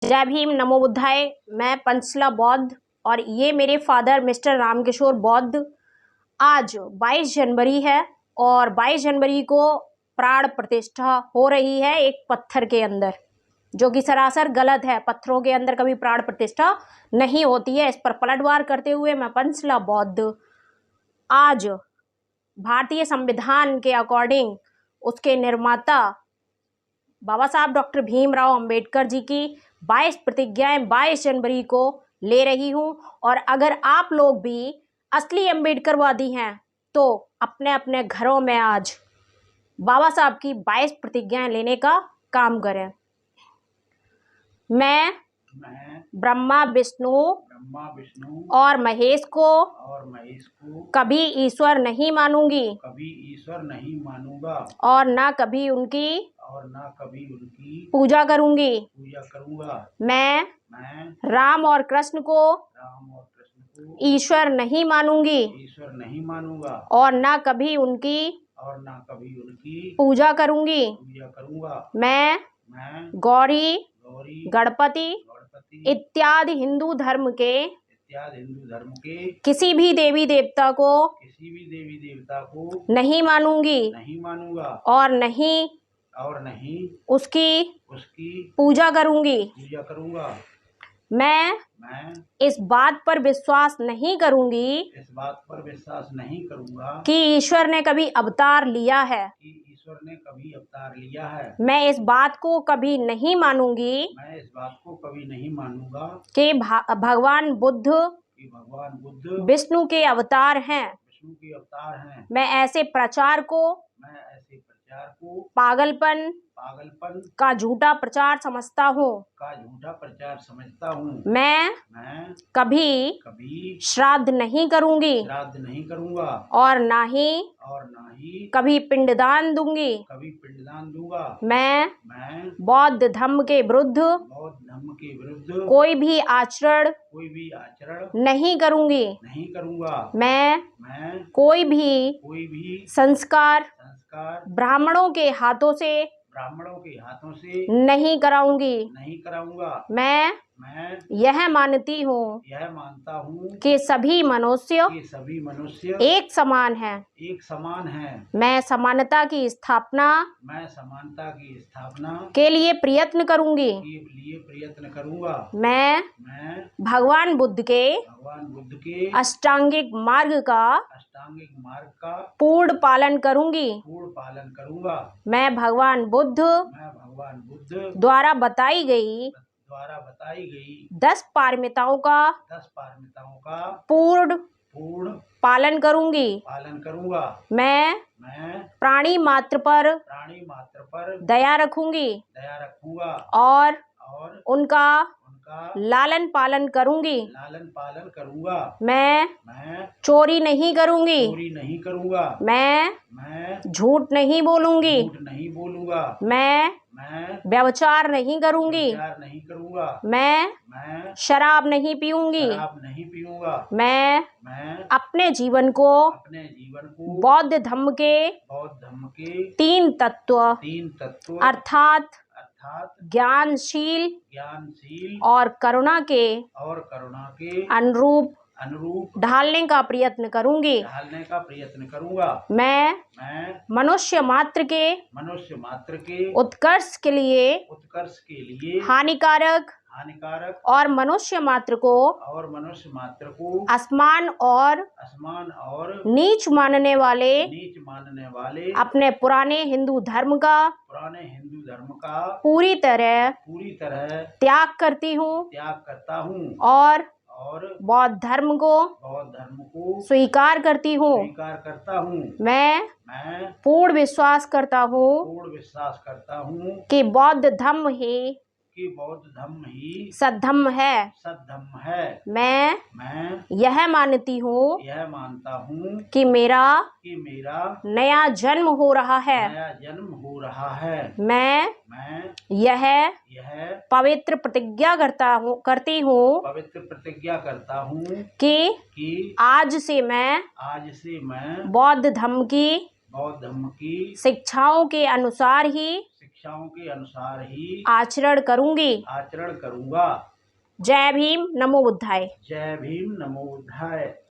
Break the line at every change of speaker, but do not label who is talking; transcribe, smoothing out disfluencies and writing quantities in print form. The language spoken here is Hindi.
जय भीम, नमो बुद्धाय। मैं पंचशिला बौद्ध और ये मेरे फादर मिस्टर रामकिशोर बौद्ध। आज 22 जनवरी है और 22 जनवरी को प्राण प्रतिष्ठा हो रही है एक पत्थर के अंदर, जो कि सरासर गलत है। पत्थरों के अंदर कभी प्राण प्रतिष्ठा नहीं होती है। इस पर पलटवार करते हुए मैं पंचशिला बौद्ध आज भारतीय संविधान के अकॉर्डिंग उसके निर्माता बाबा साहब डॉक्टर भीमराव अंबेडकर जी की 22 प्रतिज्ञाएं 22 जनवरी को ले रही हूं। और अगर आप लोग भी असली अंबेडकरवादी हैं तो अपने अपने घरों में आज बाबा साहब की 22 प्रतिज्ञाएं लेने का काम करें। मैं ब्रह्मा विष्णु और महेश को कभी ईश्वर नहीं मानूंगी और ना कभी उनकी पूजा करूंगी। मैं राम और कृष्ण को ईश्वर नहीं मानूंगी और ना कभी उनकी पूजा करूंगी। मैं गौरी, गणपति इत्यादि हिंदू धर्म के किसी भी देवी देवता को नहीं मानूंगी और नहीं उसकी पूजा करूंगी। मैं इस बात पर विश्वास नहीं करूंगी कि ईश्वर ने कभी अवतार लिया है। मैं इस बात को कभी नहीं मानूंगी कि भगवान बुद्ध विष्णु के अवतार हैं। मैं ऐसे प्रचार को पागलपन का झूठा प्रचार समझता हूँ। मैं कभी श्राद्ध नहीं करूंगी और ना ही कभी पिंडदान दूंगी। मैं बौद्ध धर्म के विरुद्ध कोई भी आचरण नहीं करूंगी। मैं कोई भी संस्कार ब्राह्मणों के हाथों से नहीं कराऊंगा। मैं यह मानती हूँ कि सभी मनुष्य एक समान हैं। मैं समानता की स्थापना के लिए प्रयत्न करूंगी। मैं भगवान बुद्ध के अष्टांगिक मार्ग का पूर्ण पालन करूंगी। मैं भगवान बुद्ध द्वारा बताई गई 10 पारमिताओं का पूर्ण पालन करूंगी। मैं प्राणी मात्र पर दया रखूंगी और उनका लालन पालन करूंगी। मैं चोरी नहीं करूंगी। मैं झूठ नहीं बोलूंगी। मैं व्यभिचार नहीं करूंगी। मैं शराब नहीं पीऊंगी। मैं अपने जीवन को बौद्ध धर्म के 3 तत्व अर्थात ज्ञानशील और करुणा के अनुरूप ढालने का प्रयत्न करूंगी। मैं मनुष्य मात्र के उत्कर्ष के लिए हानिकारक और मनुष्य मात्र को असमान और नीच मानने वाले अपने पुराने हिंदू धर्म का पूरी तरह त्याग करता हूँ और बौद्ध धर्म को स्वीकार करती हूँ। मैं पूर्ण विश्वास करता हूँ कि बौद्ध धर्म ही सद्धम्म है। मैं यह मानती हूँ कि मेरा नया जन्म हो रहा है। मैं यह पवित्र प्रतिज्ञा करती हूँ कि आज से मैं बौद्ध धर्म की शिक्षाओं के अनुसार ही
शिक्षाओं के अनुसार ही
आचरण करूंगा।
जय भीम, नमो बुद्धाय।
जय भीम, नमो बुद्धाय।